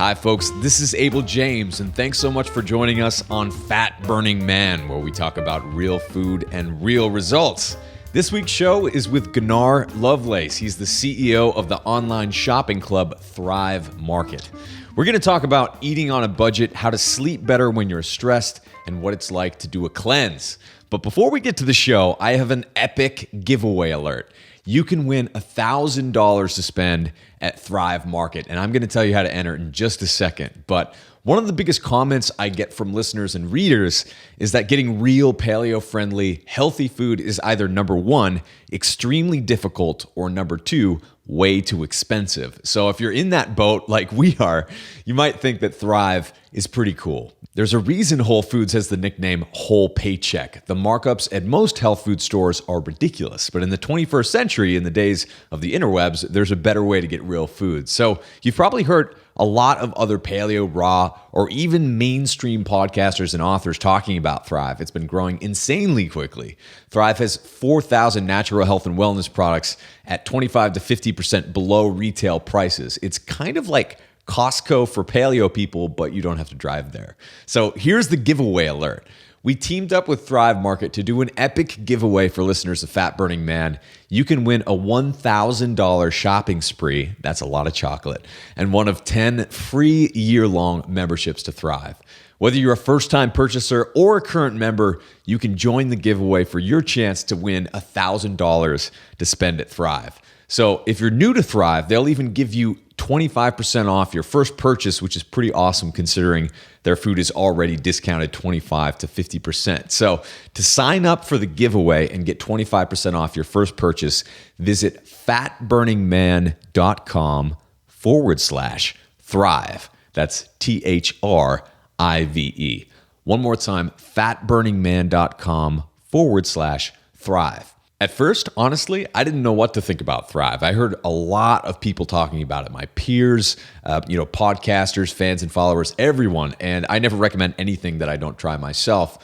Hi, folks. This is Abel James, and thanks so much for joining us on Fat Burning Man, where we talk about real food and real results. This week's show is with Gunnar Lovelace. He's the CEO of the online shopping club Thrive Market. We're going to talk about eating on a budget, how to sleep better when you're stressed, and what it's like to do a cleanse. But before we get to the show, I have an epic giveaway alert. You can win $1,000 to spend at Thrive Market, and I'm going to tell you how to enter in just a second. But one of the biggest comments I get from listeners and readers is that getting real paleo-friendly, healthy food is either number one, extremely difficult, or number two, way too expensive. So if you're in that boat like we are, you might think that Thrive is pretty cool. There's a reason Whole Foods has the nickname Whole Paycheck. The markups at most health food stores are ridiculous, but in the 21st century, in the days of the interwebs, there's a better way to get real food. So you've probably heard a lot of other paleo, raw, or even mainstream podcasters and authors talking about Thrive. It's been growing insanely quickly. Thrive has 4,000 natural health and wellness products at 25 to 50% below retail prices. It's kind of like Costco for paleo people, but you don't have to drive there. So here's the giveaway alert. We teamed up with Thrive Market to do an epic giveaway for listeners of Fat Burning Man. You can win a $1,000 shopping spree, that's a lot of chocolate, and one of 10 free year-long memberships to Thrive. Whether you're a first-time purchaser or a current member, you can join the giveaway for your chance to win $1,000 to spend at Thrive. So if you're new to Thrive, they'll even give you 25% off your first purchase, which is pretty awesome considering their food is already discounted 25 to 50%. So to sign up for the giveaway and get 25% off your first purchase, visit fatburningman.com/thrive. That's THRIVE. One more time, fatburningman.com/thrive. At first, honestly, I didn't know what to think about Thrive. I heard a lot of people talking about it, my peers, podcasters, fans and followers, everyone, and I never recommend anything that I don't try myself.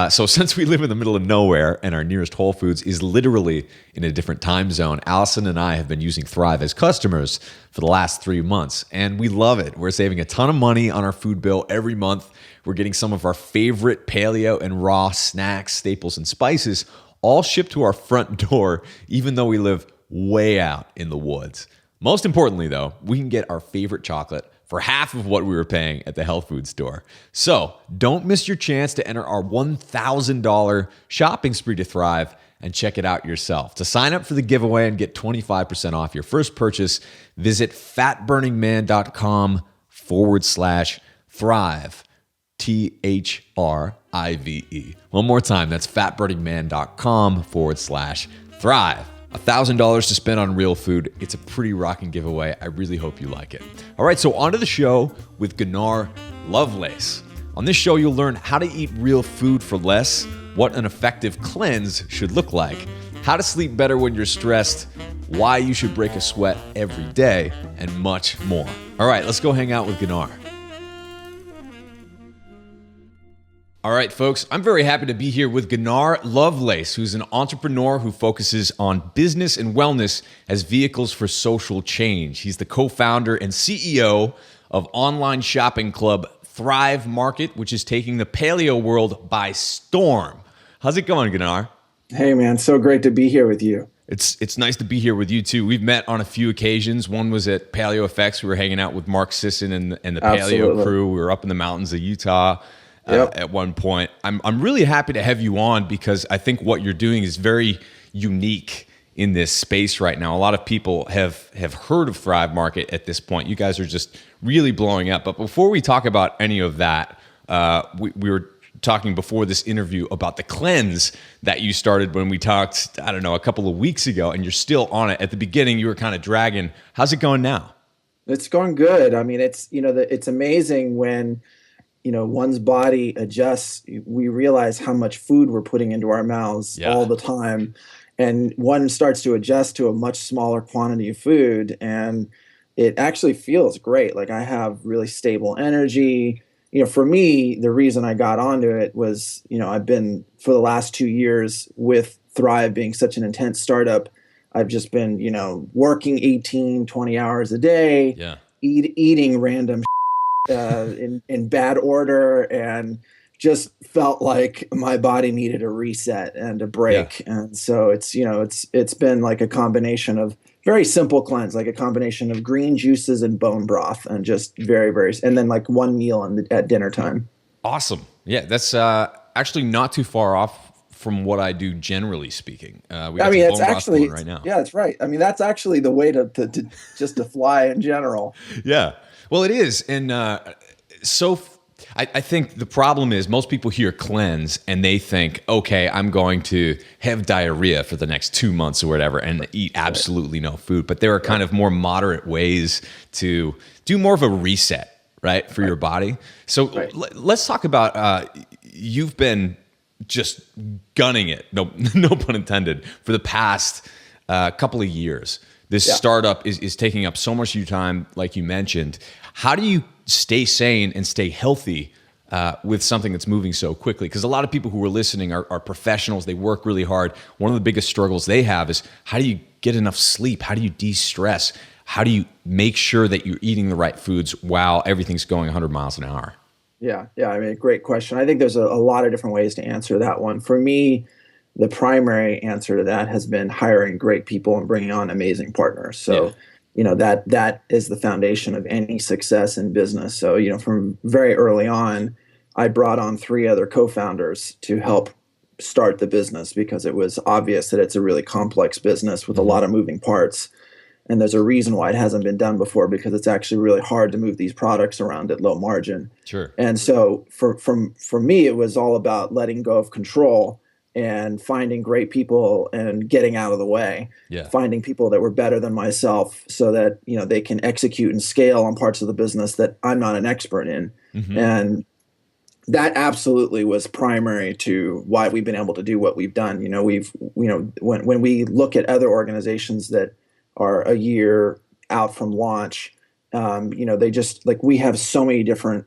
So since we live in the middle of nowhere and our nearest Whole Foods is literally in a different time zone, Allison and I have been using Thrive as customers for the last 3 months, and we love it. We're saving a ton of money on our food bill every month. We're getting some of our favorite paleo and raw snacks, staples, and spices all shipped to our front door, even though we live way out in the woods. Most importantly, though, we can get our favorite chocolate for half of what we were paying at the health food store. So don't miss your chance to enter our $1,000 shopping spree to Thrive and check it out yourself. To sign up for the giveaway and get 25% off your first purchase, visit fatburningman.com/thrive. THRIVE. One more time, that's fatburningman.com/thrive. $1,000 to spend on real food. It's a pretty rocking giveaway. I really hope you like it. All right, so on to the show with Gunnar Lovelace. On this show, you'll learn how to eat real food for less, what an effective cleanse should look like, how to sleep better when you're stressed, why you should break a sweat every day, and much more. All right, let's go hang out with Gunnar. All right, folks, I'm very happy to be here with Gunnar Lovelace, who's an entrepreneur who focuses on business and wellness as vehicles for social change. He's the co-founder and CEO of online shopping club Thrive Market, which is taking the paleo world by storm. How's it going, Gunnar? Hey, man, so great to be here with you. It's nice to be here with you, too. We've met on a few occasions. One was at Paleo Effects. We were hanging out with Mark Sisson and the Paleo crew. We were up in the mountains of Utah. At one point. I'm really happy to have you on because I think what you're doing is very unique in this space right now. A lot of people have heard of Thrive Market at this point. You guys are just really blowing up. But before we talk about any of that, we were talking before this interview about the cleanse that you started when we talked, I don't know, a couple of weeks ago, and you're still on it. At the beginning, you were kind of dragging. How's it going now? It's going good. I mean, it's amazing when one's body adjusts. We realize how much food we're putting into our mouths all the time. And one starts to adjust to a much smaller quantity of food. And it actually feels great. Like I have really stable energy. For me, the reason I got onto it was, I've been for the last 2 years with Thrive being such an intense startup. I've just been, working 18, 20 hours a day, eating random in bad order, and just felt like my body needed a reset and a break. Yeah. And so it's been like a combination of very simple cleanse, like a combination of green juices and bone broth, and just and then like one meal at dinner time. Awesome. Yeah, that's actually not too far off from what I do, generally speaking. It's actually right now. Yeah, that's right. I mean, that's actually the way to just to fly in general. Yeah. Well, it is, and I think the problem is most people hear cleanse and they think, okay, I'm going to have diarrhea for the next 2 months or whatever and eat absolutely no food. But there are kind of more moderate ways to do more of a reset, right, for your body. So let's talk about you've been just gunning it, no pun intended, for the past couple of years. This startup is taking up so much of your time, like you mentioned. How do you stay sane and stay healthy with something that's moving so quickly? Because a lot of people who are listening are professionals. They work really hard. One of the biggest struggles they have is, how do you get enough sleep? How do you de-stress? How do you make sure that you're eating the right foods while everything's going 100 miles an hour? Yeah. I mean, great question. I think there's a lot of different ways to answer that one. For me, the primary answer to that has been hiring great people and bringing on amazing partners. So, that is the foundation of any success in business. So, from very early on, I brought on 3 other co-founders to help start the business, because it was obvious that it's a really complex business with a lot of moving parts. And there's a reason why it hasn't been done before, because it's actually really hard to move these products around at low margin. Sure. And so for me, it was all about letting go of control and finding great people and getting out of the way. Yeah. Finding people that were better than myself, so that they can execute and scale on parts of the business that I'm not an expert in. Mm-hmm. And that absolutely was primary to why we've been able to do what we've done. When we look at other organizations that are a year out from launch, they just, like, we have so many different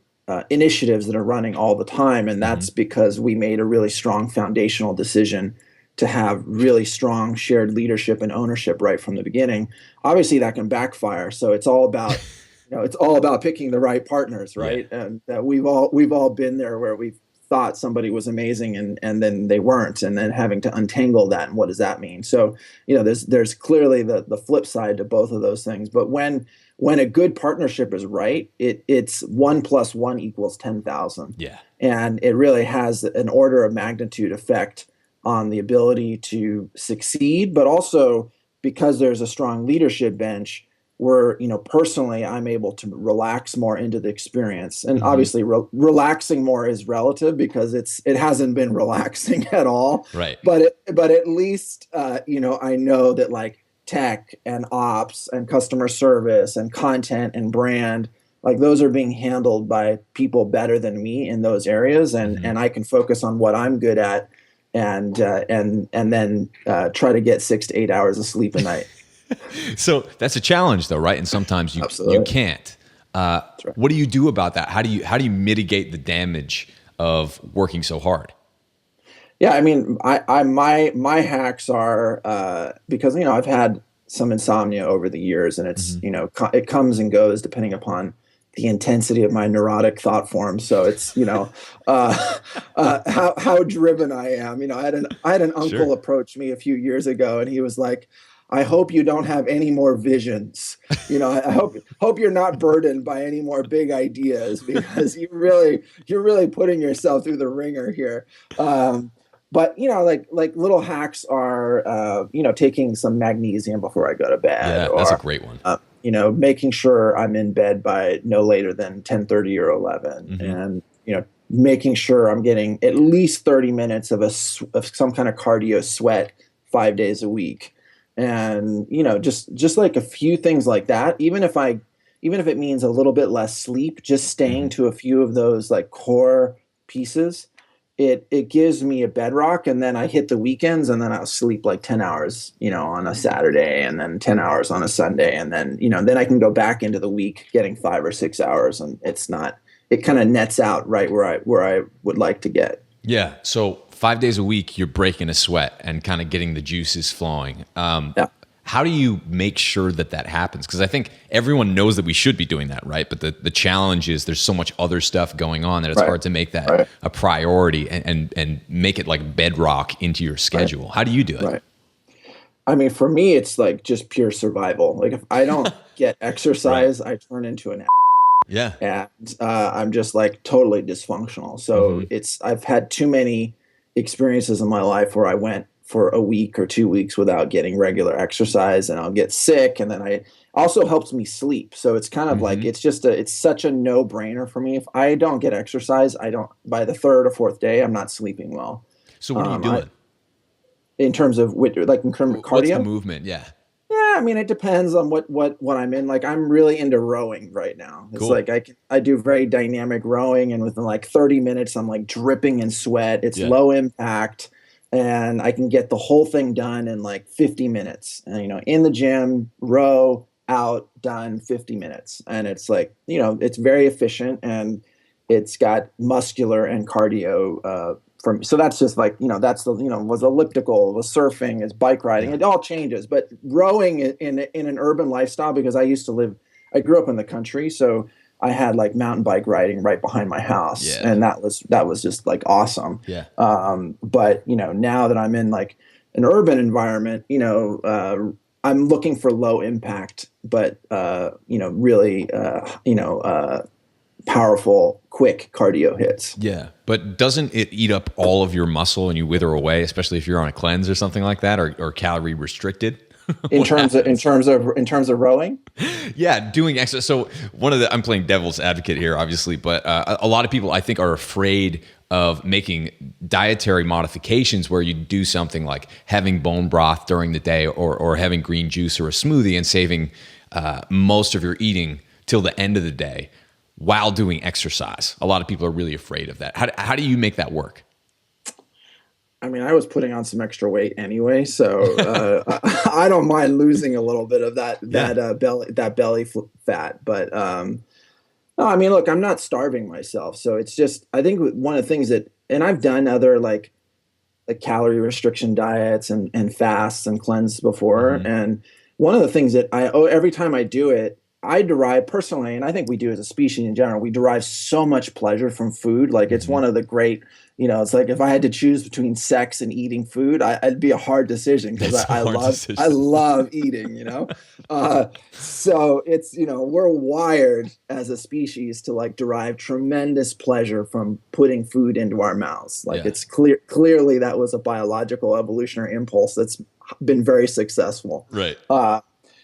initiatives that are running all the time. And that's because we made a really strong foundational decision to have really strong shared leadership and ownership right from the beginning. Obviously that can backfire. So it's all about, it's all about picking the right partners, right? Yeah. And we've all been there, where we've thought somebody was amazing and then they weren't, and then having to untangle that, and what does that mean? So, there's clearly the flip side to both of those things. But when a good partnership is right, it's 1 + 1 = 10,000. Yeah. And it really has an order of magnitude effect on the ability to succeed, but also because there's a strong leadership bench, where, personally, I'm able to relax more into the experience. And obviously relaxing more is relative, because it hasn't been relaxing at all. Right. But at least, I know that, like, tech and ops and customer service and content and brand, like, those are being handled by people better than me in those areas. And I can focus on what I'm good at, and then try to get 6 to 8 hours of sleep a night. So that's a challenge, though, right? And sometimes you can't. Right. What do you do about that? How do you mitigate the damage of working so hard? Yeah, I mean, my hacks are because I've had some insomnia over the years, and it's it comes and goes depending upon the intensity of my neurotic thought form. So it's how driven I am. I had an uncle approach me a few years ago, and he was like, I hope you don't have any more visions. I hope you're not burdened by any more big ideas, because you're really putting yourself through the ringer here. But like little hacks are taking some magnesium before I go to bed. Yeah, that's a great one. Making sure I'm in bed by no later than 10:30 or 11, and making sure I'm getting at least 30 minutes of some kind of cardio sweat 5 days a week. And, just like a few things like that, even if it means a little bit less sleep, just staying to a few of those, like, core pieces, it gives me a bedrock. And then I hit the weekends, and then I'll sleep like 10 hours, on a Saturday, and then 10 hours on a Sunday. And then, then I can go back into the week getting 5 or 6 hours, and it kind of nets out right where I would like to get. Yeah. So 5 days a week, you're breaking a sweat and kind of getting the juices flowing. Yeah. How do you make sure that that happens? Because I think everyone knows that we should be doing that, right? But the challenge is there's so much other stuff going on that it's hard to make that a priority and make it like bedrock into your schedule. How do you do it? Right. I mean, for me, it's like just pure survival. Like if I don't get exercise, I turn into an and I'm just like totally dysfunctional. So I've had too many experiences in my life where I went for a week or 2 weeks without getting regular exercise, and I'll get sick. And then also helps me sleep. So it's kind of like, it's such a no brainer for me. If I don't get exercise, by the third or fourth day, I'm not sleeping well. So what are you doing? In terms of cardio? What's the movement? Yeah. Yeah, I mean, it depends on what I'm in. Like, I'm really into rowing right now. It's like I do very dynamic rowing, and within like 30 minutes, I'm like dripping in sweat. It's low impact, and I can get the whole thing done in like 50 minutes. And, in the gym, row, out, done, 50 minutes. And it's like, it's very efficient, and it's got muscular and cardio so that's just like, that's was elliptical, was surfing, is bike riding. It all changes. But rowing in an urban lifestyle, because I grew up in the country, so I had like mountain bike riding right behind my house, and that was just like awesome. Yeah. But now that I'm in like an urban environment, I'm looking for low impact, but really powerful, quick cardio hits. Yeah. But doesn't it eat up all of your muscle and you wither away, especially if you're on a cleanse or something like that, or calorie restricted? in terms of rowing? Yeah, doing exercise. So I'm playing devil's advocate here, obviously, but a lot of people I think are afraid of making dietary modifications where you do something like having bone broth during the day, or having green juice or a smoothie, and saving most of your eating till the end of the day while doing exercise. A lot of people are really afraid of that. How do you make that work? I mean, I was putting on some extra weight anyway, so I don't mind losing a little bit of that belly fat. But no, I mean, look, I'm not starving myself, so it's just, I think one of the things and I've done other like calorie restriction diets and fasts and cleanse before, and one of the things that every time I do it, I derive personally, and I think we do as a species in general, we derive so much pleasure from food. Like it's one of the great, it's like if I had to choose between sex and eating food, it'd be a hard decision, because I love eating, so it's, we're wired as a species to like derive tremendous pleasure from putting food into our mouths. Like it's clearly that was a biological evolutionary impulse that's been very successful. Right.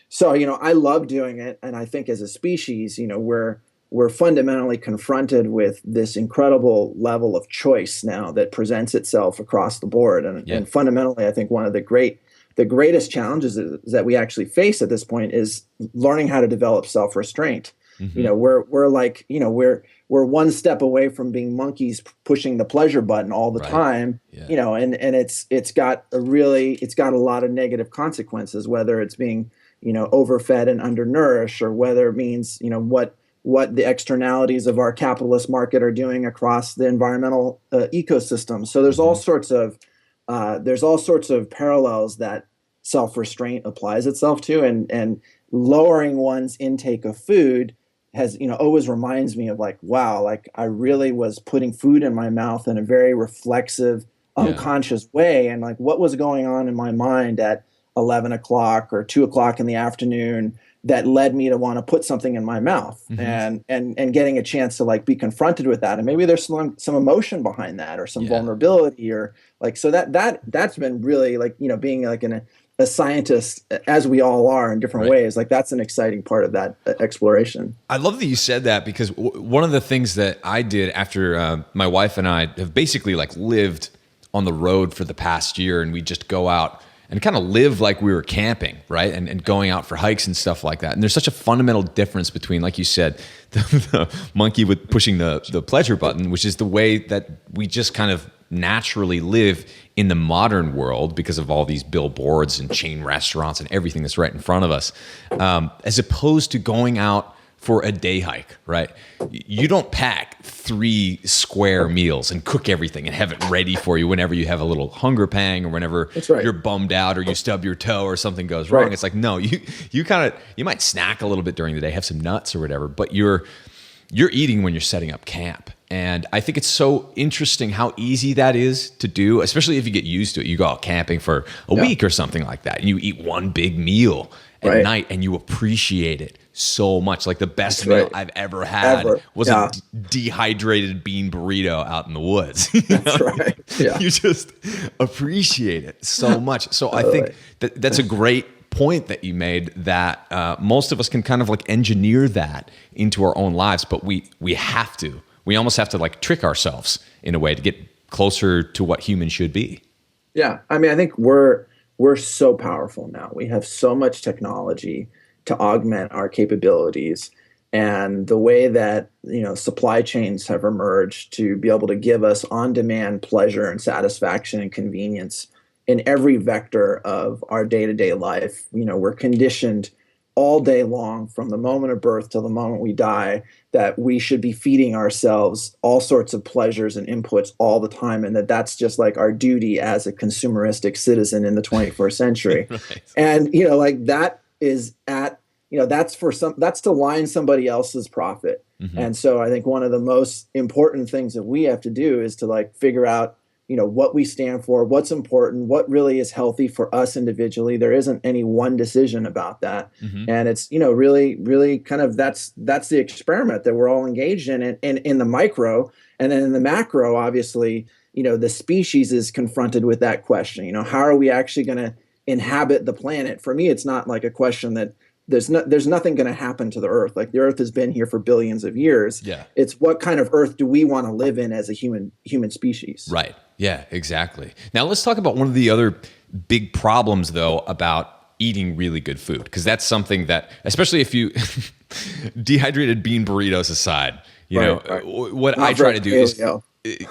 So, I love doing it. And I think as a species, we're fundamentally confronted with this incredible level of choice now that presents itself across the board. And fundamentally, I think one of the greatest challenges that we actually face at this point is learning how to develop self-restraint. We're one step away from being monkeys pushing the pleasure button all the time, and it's got a lot of negative consequences, whether it's being overfed and undernourished, or whether it means, what the externalities of our capitalist market are doing across the environmental ecosystem. So there's all sorts of parallels that self-restraint applies itself to, and lowering one's intake of food has, always reminds me of like, wow, like I really was putting food in my mouth in a very reflexive, unconscious way. And like, what was going on in my mind at 11 o'clock or 2 o'clock in the afternoon that led me to want to put something in my mouth, and getting a chance to like be confronted with that. And maybe there's some emotion behind that, or some vulnerability, or like, so that's been really like, being like a scientist, as we all are in different ways, like that's an exciting part of that exploration. I love that you said that, because one of the things that I did after my wife and I have basically like lived on the road for the past year, and we just go out and kind of live like we were camping, right? And going out for hikes and stuff like that. And there's such a fundamental difference between, like you said, the monkey with pushing the pleasure button, which is the way that we just kind of naturally live in the modern world because of all these billboards and chain restaurants and everything that's right in front of us, as opposed to going out for a day hike, right? You don't pack 3 square meals and cook everything and have it ready for you whenever you have a little hunger pang or whenever you're bummed out or you stub your toe or something goes wrong. It's like, no, you might snack a little bit during the day, have some nuts or whatever, but you're eating when you're setting up camp. And I think it's so interesting how easy that is to do, especially if you get used to it. You go out camping for a week or something like that, and you eat one big meal at night, and you appreciate it so much. Like the best meal I've ever had was a dehydrated bean burrito out in the woods. That's right. Yeah. You just appreciate it so much. So I think that's a great point that you made, that most of us can kind of like engineer that into our own lives, but we almost have to like trick ourselves in a way to get closer to what humans should be. Yeah. I mean, I think we're so powerful now. We have so much technology to augment our capabilities, and the way that, supply chains have emerged to be able to give us on-demand pleasure and satisfaction and convenience in every vector of our day-to-day life. We're conditioned all day long, from the moment of birth till the moment we die, that we should be feeding ourselves all sorts of pleasures and inputs all the time, and that's just like our duty as a consumeristic citizen in the 21st century. Right. And that is that's to line somebody else's profit. Mm-hmm. And so I think one of the most important things that we have to do is to like figure out what we stand for, what's important, what really is healthy for us individually. There isn't any one decision about that. Mm-hmm. And it's, really, really kind of that's the experiment that we're all engaged in. And in the micro, and then in the macro, obviously, the species is confronted with that question. How are we actually going to inhabit the planet? For me, it's not like a question that there's nothing going to happen to the Earth. Like the Earth has been here for billions of years. Yeah. It's what kind of Earth do we want to live in as a human species? Right. Yeah, exactly. Now let's talk about one of the other big problems, though, about eating really good food, because that's something that, especially if you dehydrated bean burritos aside, what I try to do is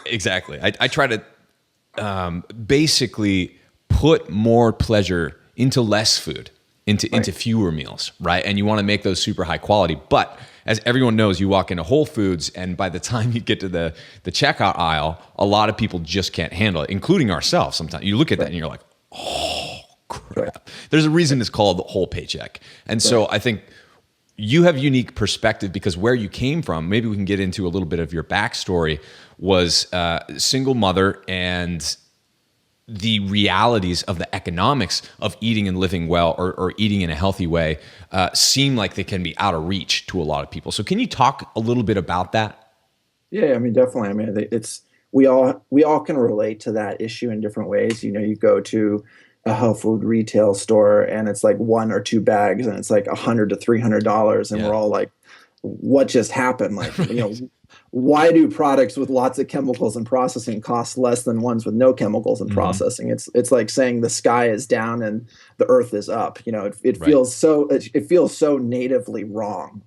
exactly. I try to basically put more pleasure into less food, into fewer meals, right? And you want to make those super high quality, but as everyone knows, you walk into Whole Foods, and by the time you get to the checkout aisle, a lot of people just can't handle it, including ourselves. Sometimes you look at that and you're like, oh, crap. Right. There's a reason it's called the whole paycheck. And so I think you have unique perspective, because where you came from, maybe we can get into a little bit of your backstory, was single mother, and the realities of the economics of eating and living well, or eating in a healthy way, seem like they can be out of reach to a lot of people. So can you talk a little bit about that? Yeah, I mean, definitely. I mean, we all can relate to that issue in different ways. You go to a health food retail store and it's like 1 or 2 bags and it's like $100 to $300, and we're all like, what just happened? Like, why do products with lots of chemicals and processing cost less than ones with no chemicals and processing? It's like saying the sky is down and the earth is up. It feels so natively wrong.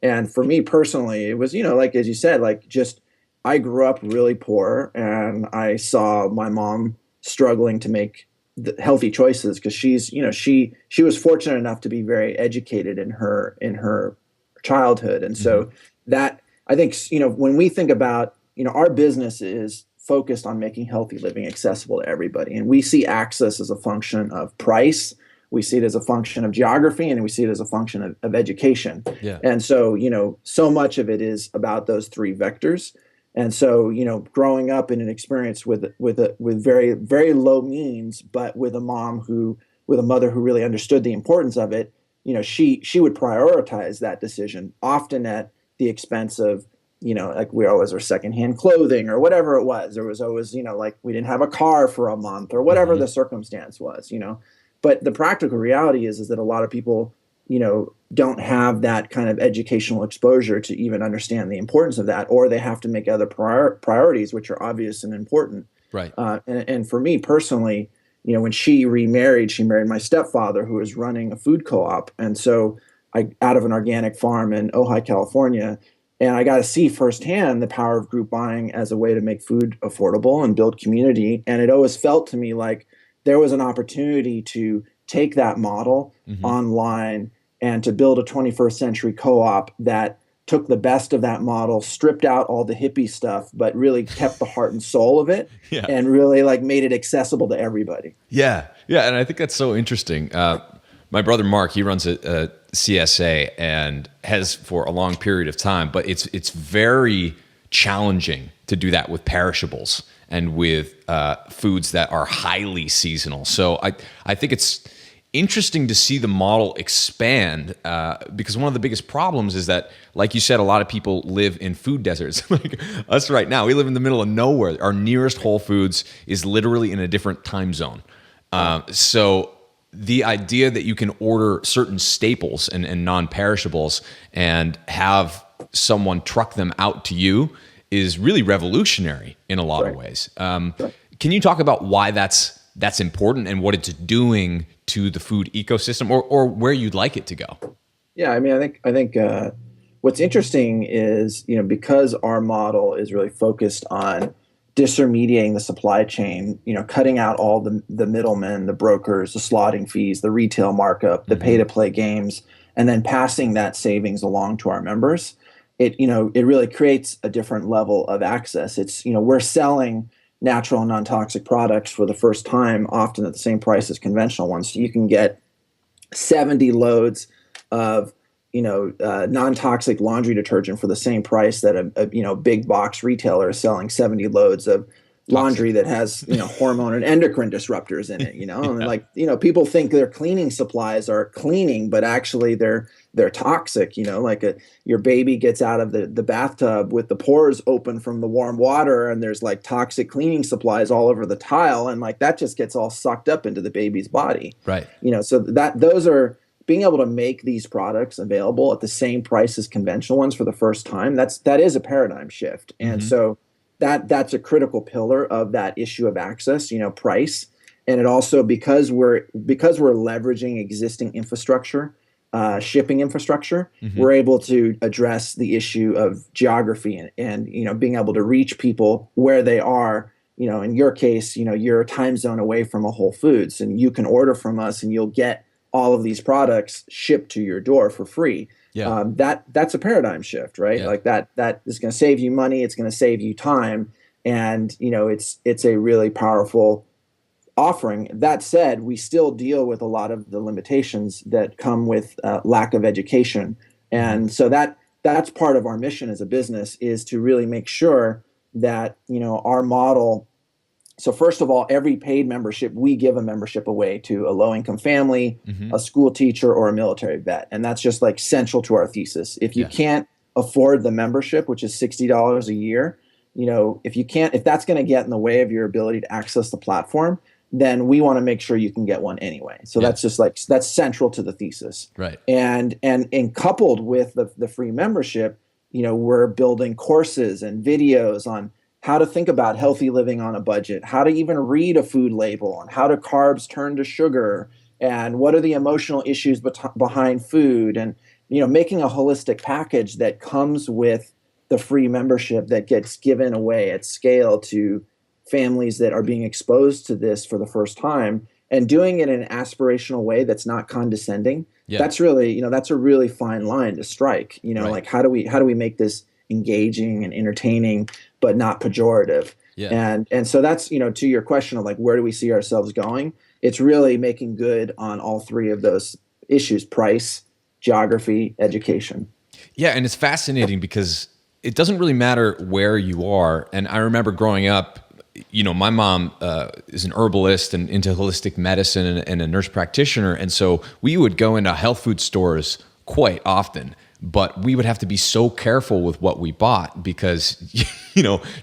And for me personally, it was, like, as you said, like, just, I grew up really poor, and I saw my mom struggling to make the healthy choices, because she was fortunate enough to be very educated in her childhood. And so that, I think, when we think about, our business is focused on making healthy living accessible to everybody. And we see access as a function of price. We see it as a function of geography, and we see it as a function of education. Yeah. And so, so much of it is about those 3 vectors. And so, growing up in an experience with very, very low means, but with a mother who really understood the importance of it, she would prioritize that decision, often at the expense of, like, we always were secondhand clothing or whatever it was. There was always, like, we didn't have a car for a month or whatever the circumstance was, But the practical reality is that a lot of people, don't have that kind of educational exposure to even understand the importance of that, or they have to make other priorities, which are obvious and important. Right. And for me personally, when she remarried, she married my stepfather, who was running a food co-op. And so out of an organic farm in Ojai, California, and I got to see firsthand the power of group buying as a way to make food affordable and build community. And it always felt to me like there was an opportunity to take that model online and to build a 21st century co-op that took the best of that model, stripped out all the hippie stuff, but really kept the heart and soul of it, and really like made it accessible to everybody. Yeah, and I think that's so interesting. My brother Mark, he runs a CSA and has for a long period of time, but it's very challenging to do that with perishables and with foods that are highly seasonal. So I think it's interesting to see the model expand because one of the biggest problems is that, like you said, a lot of people live in food deserts. Like us right now, we live in the middle of nowhere. Our nearest Whole Foods is literally in a different time zone. So the idea that you can order certain staples and non-perishables and have someone truck them out to you is really revolutionary in a lot of ways. Can you talk about why that's important and what it's doing to the food ecosystem, or where you'd like it to go? Yeah, I mean, I think what's interesting is, because our model is really focused on disintermediating the supply chain, cutting out all the middlemen, the brokers, the slotting fees, the retail markup, the pay-to-play games, and then passing that savings along to our members. It really creates a different level of access. It's, we're selling natural and non-toxic products for the first time, often at the same price as conventional ones. So you can get 70 loads of, non-toxic laundry detergent for the same price that a big box retailer is selling 70 loads of laundry that has, hormone and endocrine disruptors in it, and people think their cleaning supplies are cleaning, but actually they're toxic, your baby gets out of the bathtub with the pores open from the warm water, and there's like toxic cleaning supplies all over the tile, and like that just gets all sucked up into the baby's body. Right. So those are being able to make these products available at the same price as conventional ones for the first time. That is a paradigm shift. And so that's a critical pillar of that issue of access, price. And it also, because we're leveraging existing infrastructure, shipping infrastructure, we're able to address the issue of geography and being able to reach people where they are. In your case, you're a time zone away from a Whole Foods, and you can order from us and you'll get all of these products shipped to your door for free. Yeah. That's a paradigm shift, right? Yeah. Like that is going to save you money. It's going to save you time. And, it's a really powerful offering. That said, we still deal with a lot of the limitations that come with lack of education. And so that's part of our mission as a business, is to really make sure that, our model. So first of all, every paid membership, we give a membership away to a low-income family, a school teacher, or a military vet. And that's just like central to our thesis. If you can't afford the membership, which is $60 a year, if that's going to get in the way of your ability to access the platform, then we want to make sure you can get one anyway. So that's just that's central to the thesis. Right. And coupled with the free membership, we're building courses and videos on how to think about healthy living on a budget, how to even read a food label, and how do carbs turn to sugar, and what are the emotional issues behind food, and making a holistic package that comes with the free membership that gets given away at scale to families that are being exposed to this for the first time, and doing it in an aspirational way that's not condescending. Yeah. That's really, that's a really fine line to strike. Right. Like how do we make this engaging and entertaining, but not pejorative? Yeah. And so that's, to your question of like, where do we see ourselves going? It's really making good on all three of those issues: price, geography, education. Yeah. And it's fascinating because it doesn't really matter where you are. And I remember growing up, my mom is an herbalist and into holistic medicine and a nurse practitioner. And so we would go into health food stores quite often, but we would have to be so careful with what we bought because,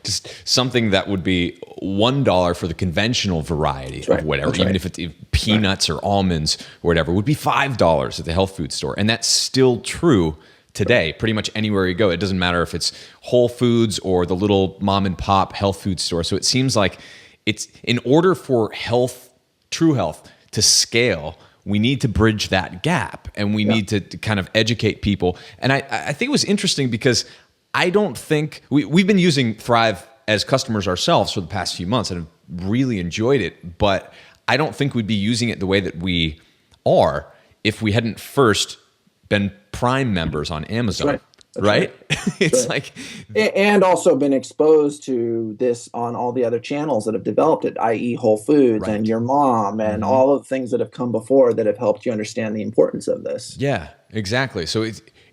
just something that would be $1 for the conventional variety of whatever, even if it's peanuts or almonds or whatever, would be $5 at the health food store. And that's still true today, pretty much anywhere you go. It doesn't matter if it's Whole Foods or the little mom and pop health food store. So it seems like it's in order for true health to scale, we need to bridge that gap, and we need to kind of educate people. And I think it was interesting because I don't think we've been using Thrive as customers ourselves for the past few months and have really enjoyed it, but I don't think we'd be using it the way that we are if we hadn't first been Prime members on Amazon. That's right. Right? It's right. like, And also been exposed to this on all the other channels that have developed it, i.e. Whole Foods and right. Your Mom and all of the things that have come before that have helped you understand the importance of this. Yeah, exactly. So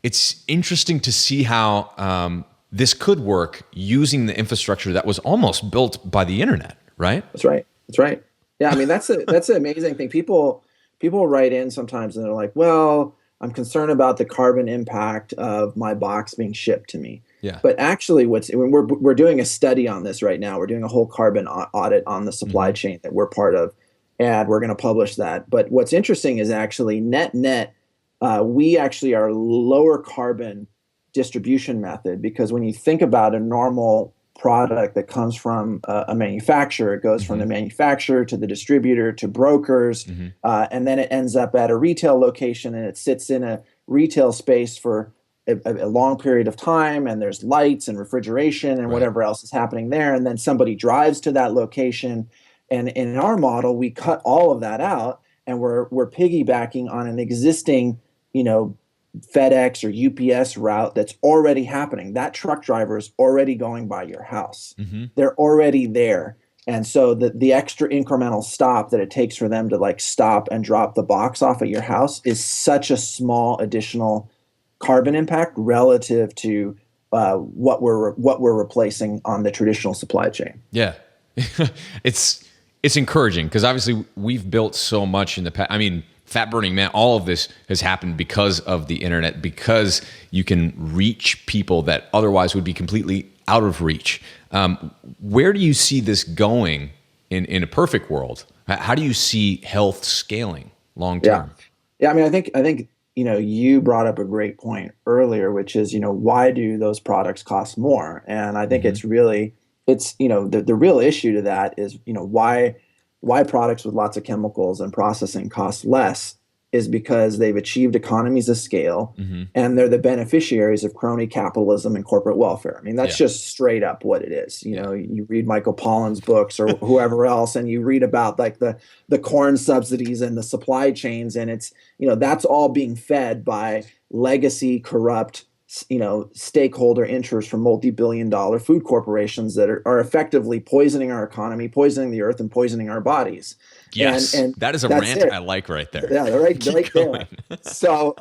it's interesting to see how this could work using the infrastructure that was almost built by the internet, right? That's right. That's right. Yeah, I mean that's an amazing thing. People write in sometimes and they're like, "Well, I'm concerned about the carbon impact of my box being shipped to me." Yeah. But actually, when we're doing a study on this right now, we're doing a whole carbon audit on the supply chain that we're part of, and we're going to publish that. But what's interesting is actually net, we actually are lower carbon distribution method, because when you think about a normal product that comes from a manufacturer, it goes from the manufacturer to the distributor to brokers, and then it ends up at a retail location, and it sits in a retail space for a long period of time, and there's lights and refrigeration and whatever else is happening there, and then somebody drives to that location. And in our model, we cut all of that out, and we're piggybacking on an existing, FedEx or UPS route that's already happening. That truck driver is already going by your house. They're already there. And so the extra incremental stop that it takes for them to like stop and drop the box off at your house is such a small additional carbon impact relative to what we're replacing on the traditional supply chain. Yeah. It's encouraging because obviously we've built so much in the past. I mean, Fat Burning Man, all of this has happened because of the internet, because you can reach people that otherwise would be completely out of reach. Where do you see this going in a perfect world? How do you see health scaling long term? Yeah. I mean, I think you brought up a great point earlier, which is why do those products cost more? And I think the real issue to that is why products with lots of chemicals and processing cost less is because they've achieved economies of scale, and they're the beneficiaries of crony capitalism and corporate welfare. I mean, that's just straight up what it is. You read Michael Pollan's books or whoever else, and you read about like the corn subsidies and the supply chains, and it's that's all being fed by legacy corrupt stakeholder interests from multi-billion-dollar food corporations that are effectively poisoning our economy, poisoning the earth, and poisoning our bodies. Yes, and that is a rant I like right there. Yeah, right there. So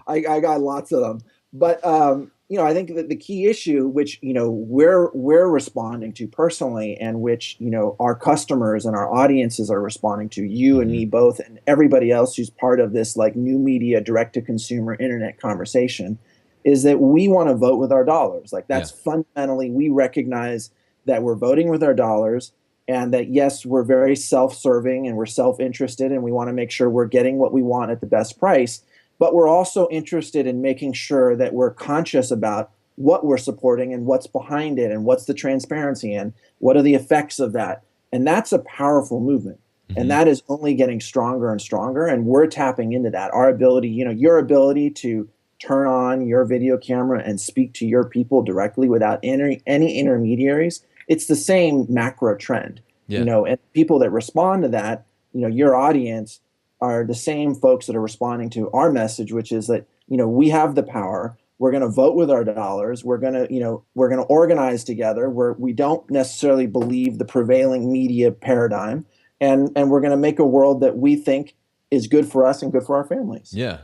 I got lots of them, but I think that the key issue, which we're responding to personally, and which our customers and our audiences are responding to, you and me both, and everybody else who's part of this like new media direct-to-consumer internet conversation, is that we want to vote with our dollars. Like that's fundamentally, we recognize that we're voting with our dollars, and that yes, we're very self-serving and we're self-interested, and we want to make sure we're getting what we want at the best price. But we're also interested in making sure that we're conscious about what we're supporting and what's behind it, and what's the transparency, and what are the effects of that. And that's a powerful movement. And that is only getting stronger and stronger. And we're tapping into that. Our ability, your ability to turn on your video camera and speak to your people directly without any intermediaries, it's the same macro trend. And people that respond to that, your audience are the same folks that are responding to our message, which is that we have the power. We're going to vote with our dollars. We're going to organize together where we don't necessarily believe the prevailing media paradigm, and we're going to make a world that we think is good for us and good for our families. Yeah.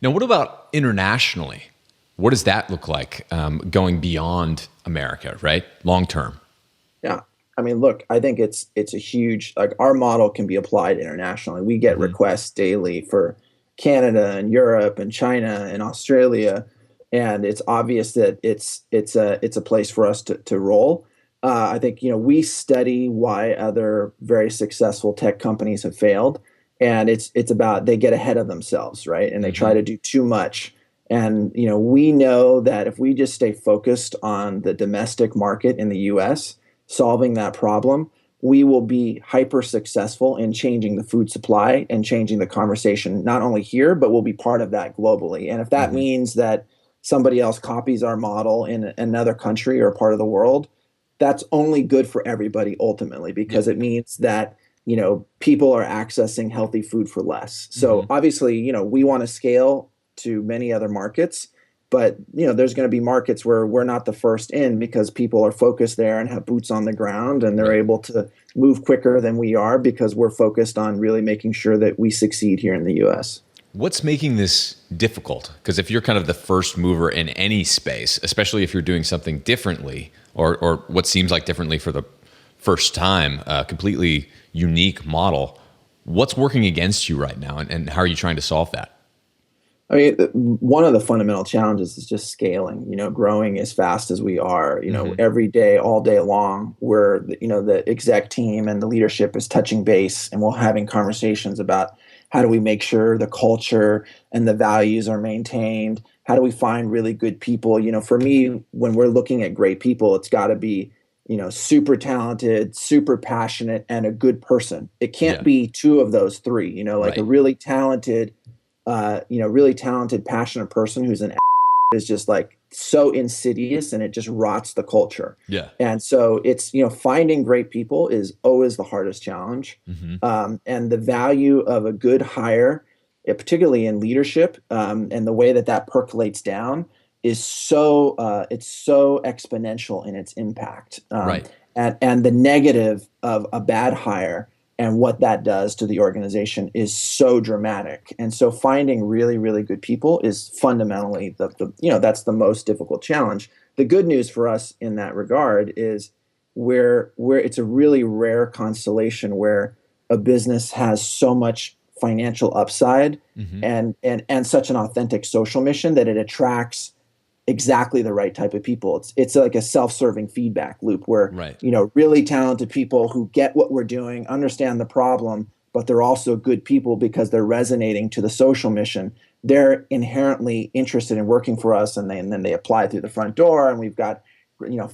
Now, what about internationally? What does that look like going beyond America, right? Long term. Yeah. I mean, look, I think it's a huge, like our model can be applied internationally. We get requests daily for Canada and Europe and China and Australia. And it's obvious that it's a place for us to roll. I think, we study why other very successful tech companies have failed. And it's about they get ahead of themselves, right? And they try to do too much. And, we know that if we just stay focused on the domestic market in the US, solving that problem, we will be hyper successful in changing the food supply and changing the conversation, not only here, but we'll be part of that globally. And if that means that somebody else copies our model in another country or part of the world, that's only good for everybody ultimately, because it means that people are accessing healthy food for less. So obviously, we want to scale to many other markets. But there's going to be markets where we're not the first in because people are focused there and have boots on the ground, and they're able to move quicker than we are because we're focused on really making sure that we succeed here in the U.S. What's making this difficult? Because if you're kind of the first mover in any space, especially if you're doing something differently or what seems like differently for the first time, a completely unique model, what's working against you right now, and how are you trying to solve that? I mean, one of the fundamental challenges is just scaling, growing as fast as we are, every day, all day long, where, the exec team and the leadership is touching base, and we're having conversations about how do we make sure the culture and the values are maintained? How do we find really good people? For me, when we're looking at great people, it's got to be, super talented, super passionate, and a good person. It can't be two of those three, like a really talented, really talented, passionate person who's an is just like so insidious, and it just rots the culture. Yeah. And so it's, finding great people is always the hardest challenge. And the value of a good hire, particularly in leadership, and the way that percolates down is it's so exponential in its impact. And the negative of a bad hire and what that does to the organization is so dramatic. And so finding really, really good people is fundamentally that's the most difficult challenge. The good news for us in that regard is where it's a really rare constellation where a business has so much financial upside and such an authentic social mission that it attracts exactly the right type of people. It's like a self-serving feedback loop where really talented people who get what we're doing, understand the problem, but they're also good people because they're resonating to the social mission. They're inherently interested in working for us, and then they apply through the front door, and we've got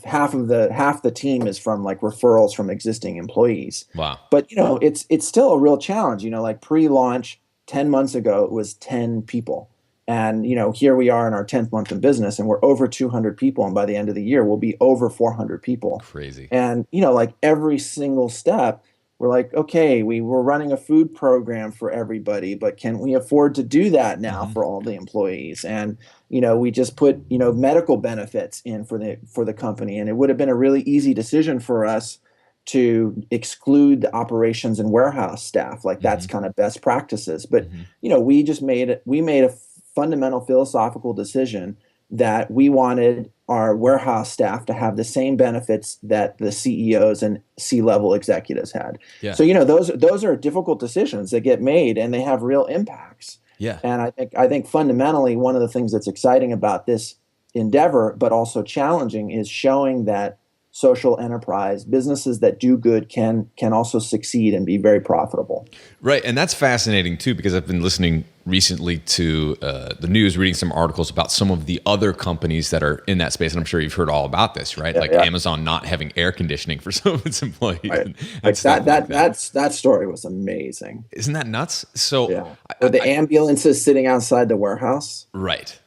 half the team is from like referrals from existing employees. Wow. But it's still a real challenge. Like pre-launch 10 months ago, it was 10 people. And, here we are in our 10th month in business, and we're over 200 people. And by the end of the year, we'll be over 400 people. Crazy. And, like every single step, we're like, okay, we're running a food program for everybody, but can we afford to do that now for all the employees? And, we just put, medical benefits in for the company. And it would have been a really easy decision for us to exclude the operations and warehouse staff. Like that's kind of best practices. But, we made a fundamental philosophical decision that we wanted our warehouse staff to have the same benefits that the CEOs and C-level executives had. Yeah. So, those are difficult decisions that get made, and they have real impacts. Yeah. And I think fundamentally one of the things that's exciting about this endeavor, but also challenging, is showing that social enterprise businesses that do good can also succeed and be very profitable. Right. And that's fascinating too, because I've been listening recently to the news, reading some articles about some of the other companies that are in that space. And I'm sure you've heard all about this, right? Amazon not having air conditioning for some of its employees. Right. That story was amazing. Isn't that nuts? So the ambulances sitting outside the warehouse. Right.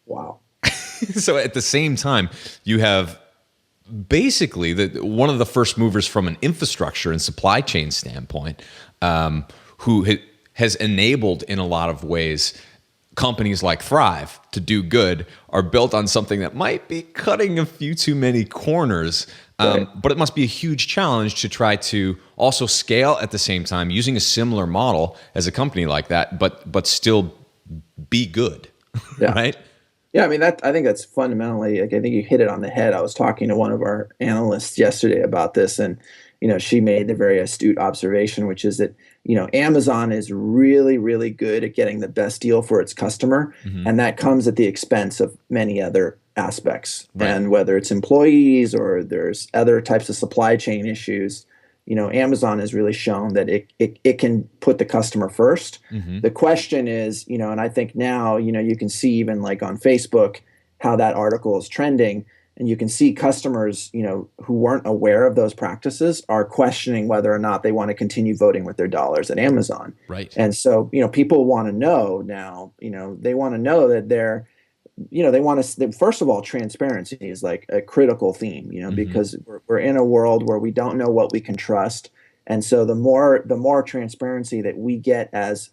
Wow. So at the same time, you have basically one of the first movers from an infrastructure and supply chain standpoint, who has enabled in a lot of ways companies like Thrive to do good, are built on something that might be cutting a few too many corners. But it must be a huge challenge to try to also scale at the same time using a similar model as a company like that, but still be good, right? Yeah, I mean, I think that's fundamentally, like, I think you hit it on the head. I was talking to one of our analysts yesterday about this, and, she made the very astute observation, which is that, Amazon is really, really good at getting the best deal for its customer, and that comes at the expense of many other aspects. Right. And whether it's employees or there's other types of supply chain issues, Amazon has really shown that it can put the customer first. The question is, and I think now, you can see even like on Facebook how that article is trending, and you can see customers, who weren't aware of those practices are questioning whether or not they want to continue voting with their dollars at Amazon. Right. And so, people want to know now, they want to know that they're, they want to, first of all, transparency is like a critical theme, because we're in a world where we don't know what we can trust. And so the more transparency that we get as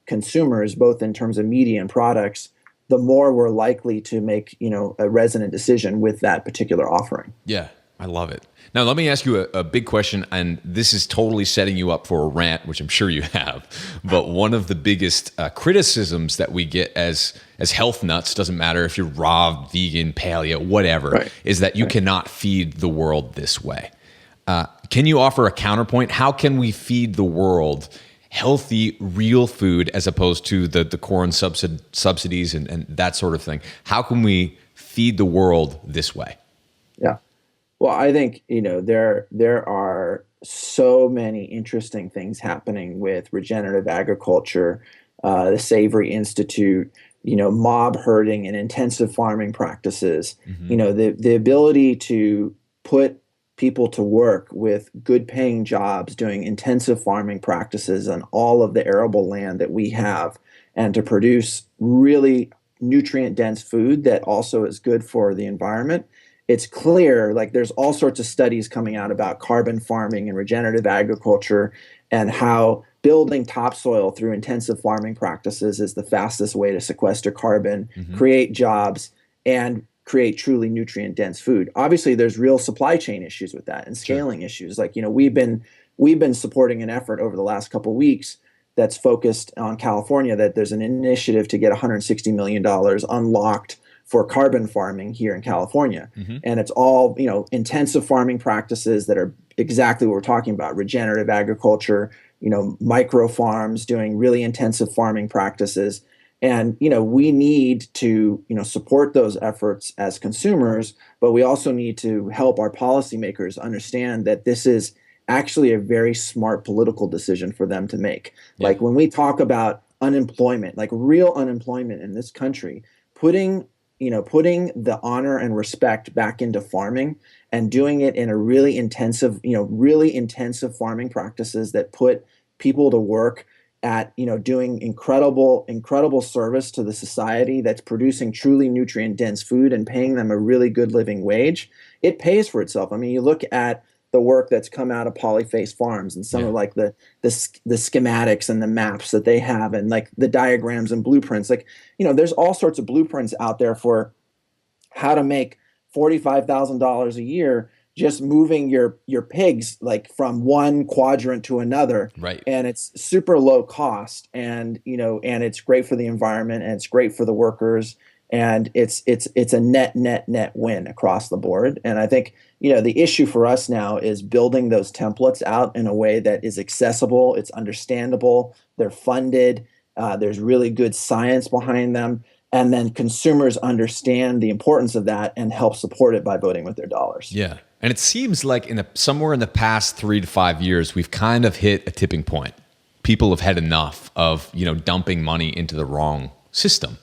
consumers, both in terms of media and products, the more we're likely to make, a resonant decision with that particular offering. Yeah, I love it. Now, let me ask you a big question, and this is totally setting you up for a rant, which I'm sure you have. But one of the biggest criticisms that we get as health nuts, doesn't matter if you're raw, vegan, paleo, whatever, right, is that you cannot feed the world this way. Can you offer a counterpoint? How can we feed the world healthy, real food as opposed to the corn subsidies and that sort of thing? How can we feed the world this way? Yeah. Well, I think, there are so many interesting things happening with regenerative agriculture, the Savory Institute, mob herding and intensive farming practices, the ability to put people to work with good paying jobs doing intensive farming practices on all of the arable land that we have, and to produce really nutrient dense food that also is good for the environment. It's clear, like there's all sorts of studies coming out about carbon farming and regenerative agriculture, and how building topsoil through intensive farming practices is the fastest way to sequester carbon, create jobs, and create truly nutrient dense food. Obviously, there's real supply chain issues with that and scaling issues. Like, we've been supporting an effort over the last couple of weeks that's focused on California, that there's an initiative to get $160 million unlocked for carbon farming here in California. And it's all, intensive farming practices that are exactly what we're talking about: regenerative agriculture, micro farms doing really intensive farming practices. And, we need to, support those efforts as consumers, but we also need to help our policymakers understand that this is actually a very smart political decision for them to make. Yeah. Like when we talk about unemployment, like real unemployment in this country, putting the honor and respect back into farming and doing it in a really intensive farming practices that put people to work at, doing incredible service to the society, that's producing truly nutrient dense food and paying them a really good living wage, it pays for itself. I mean, you look at the work that's come out of Polyface Farms and some of like the schematics and the maps that they have, and like the diagrams and blueprints. Like, there's all sorts of blueprints out there for how to make $45,000 a year just moving your pigs like from one quadrant to another. Right. And it's super low cost, and and it's great for the environment, and it's great for the workers, and it's a net win across the board. And I think, the issue for us now is building those templates out in a way that is accessible, it's understandable, they're funded, there's really good science behind them, and then consumers understand the importance of that and help support it by voting with their dollars. Yeah. And it seems like somewhere in the past 3 to 5 years, we've kind of hit a tipping point. People have had enough of, dumping money into the wrong system.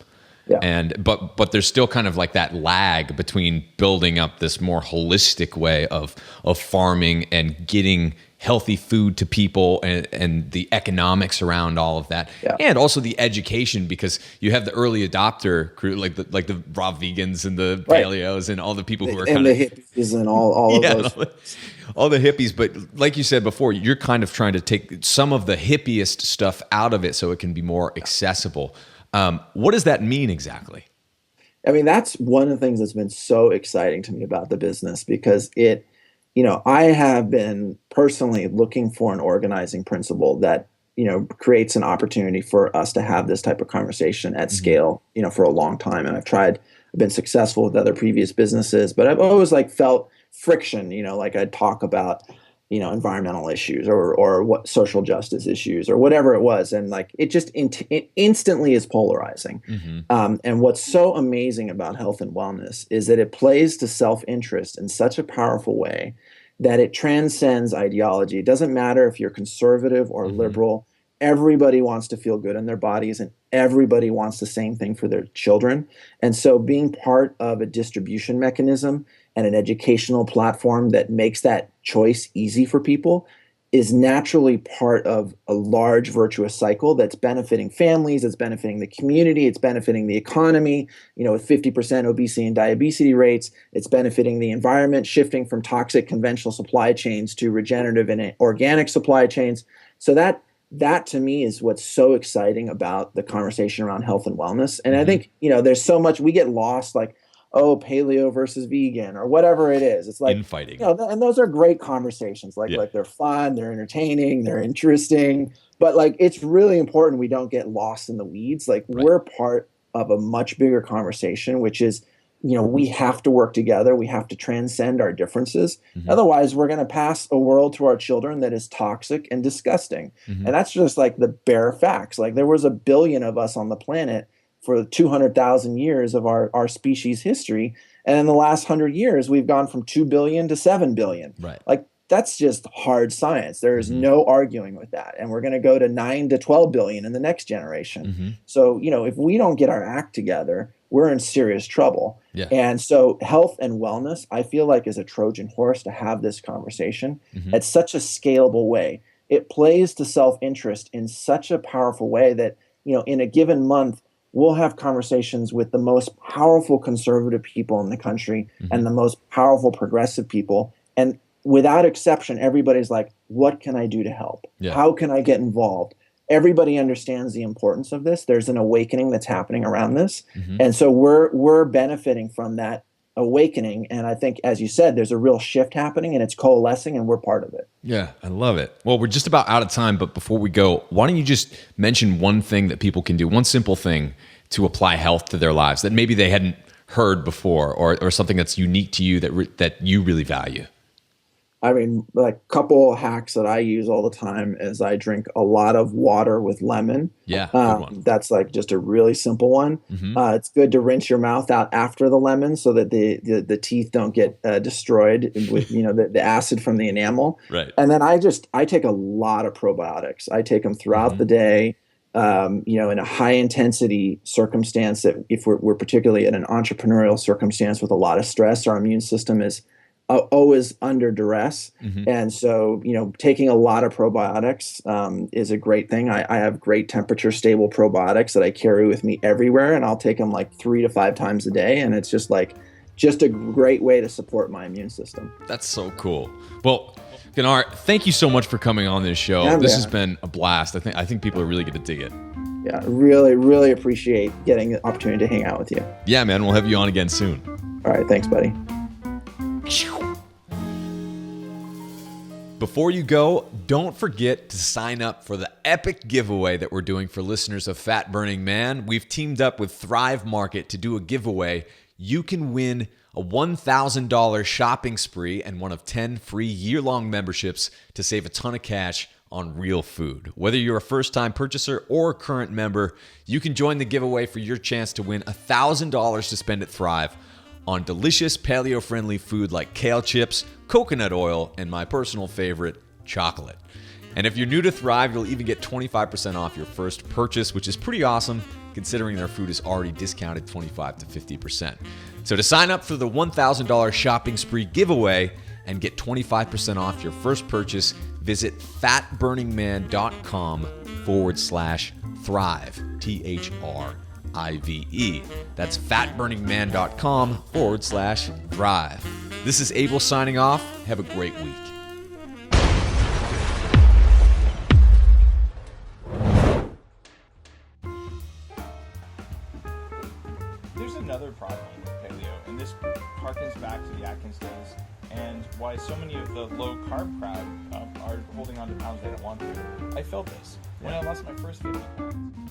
Yeah. But there's still kind of like that lag between building up this more holistic way of farming and getting healthy food to people, and the economics around all of that, and also the education, because you have the early adopter crew, like the raw vegans and the paleos and all the people who are kind of the hippies and all of those. All the hippies. But like you said before, you're kind of trying to take some of the hippiest stuff out of it so it can be more accessible. What does that mean exactly? I mean, that's one of the things that's been so exciting to me about the business, because I have been personally looking for an organizing principle that, creates an opportunity for us to have this type of conversation at scale, for a long time. And I've been successful with other previous businesses, but I've always felt friction, like I'd talk about, environmental issues or what social justice issues or whatever it was. And it just it instantly is polarizing. And what's so amazing about health and wellness is that it plays to self-interest in such a powerful way that it transcends ideology. It doesn't matter if you're conservative or liberal. Everybody wants to feel good in their bodies, and everybody wants the same thing for their children. And so being part of a distribution mechanism and an educational platform that makes that choice easy for people is naturally part of a large virtuous cycle that's benefiting families, it's benefiting the community, it's benefiting the economy, with 50% obesity and diabetes rates, it's benefiting the environment, shifting from toxic conventional supply chains to regenerative and organic supply chains. So that that to me is what's so exciting about the conversation around health and wellness. And I think, there's so much we get lost, like, oh, paleo versus vegan or whatever it is. It's like infighting. And those are great conversations. Like they're fun, they're entertaining, they're interesting. But like it's really important we don't get lost in the weeds. Like we're part of a much bigger conversation, which is, we have to work together. We have to transcend our differences. Otherwise, we're going to pass a world to our children that is toxic and disgusting. And that's just like the bare facts. Like there was 1 billion of us on the planet for 200,000 years of our species history. And in the last 100 years, we've gone from 2 billion to 7 billion. Right. Like that's just hard science. There is no arguing with that. And we're going to go to 9 to 12 billion in the next generation. So, if we don't get our act together, we're in serious trouble. Yeah. And so health and wellness, I feel like, is a Trojan horse to have this conversation at such a scalable way. It plays to self-interest in such a powerful way that, in a given month, we'll have conversations with the most powerful conservative people in the country and the most powerful progressive people. And without exception, everybody's like, what can I do to help? Yeah. How can I get involved? Everybody understands the importance of this. There's an awakening that's happening around this. And so we're benefiting from that awakening. And I think, as you said, there's a real shift happening and it's coalescing and we're part of it. Yeah, I love it. Well, we're just about out of time, but before we go, why don't you just mention one thing that people can do, one simple thing to apply health to their lives that maybe they hadn't heard before, or something that's unique to you that you really value? I mean, like a couple hacks that I use all the time is I drink a lot of water with lemon. Yeah, good one. That's like just a really simple one. It's good to rinse your mouth out after the lemon so that the teeth don't get destroyed with the acid from the enamel. Right. And then I take a lot of probiotics. I take them throughout the day. In a high intensity circumstance, that if we're particularly in an entrepreneurial circumstance with a lot of stress, our immune system is always under duress. And so, taking a lot of probiotics is a great thing. I have great temperature stable probiotics that I carry with me everywhere, and I'll take them like 3 to 5 times a day. And it's just a great way to support my immune system. That's so cool. Well, Gunnar, thank you so much for coming on this show. Yeah, this has been a blast. I think people are really going to dig it. Yeah, really, really appreciate getting the opportunity to hang out with you. Yeah, man. We'll have you on again soon. All right. Thanks, buddy. Before you go, don't forget to sign up for the epic giveaway that we're doing for listeners of Fat Burning Man. We've teamed up with Thrive Market to do a giveaway. You can win a $1,000 shopping spree and one of 10 free year-long memberships to save a ton of cash on real food. Whether you're a first-time purchaser or a current member, you can join the giveaway for your chance to win $1,000 to spend at Thrive on delicious paleo-friendly food like kale chips, coconut oil, and my personal favorite, chocolate. And if you're new to Thrive, you'll even get 25% off your first purchase, which is pretty awesome considering their food is already discounted 25 to 50%. So to sign up for the $1,000 shopping spree giveaway and get 25% off your first purchase, visit fatburningman.com/thrive, THRIVE. That's fatburningman.com/thrive. This is Abel signing off. Have a great week. There's another problem with paleo, and this harkens back to the Atkins days and why so many of the low-carb crowd are holding on to pounds they don't want to. I felt this when I lost my first 50 pounds.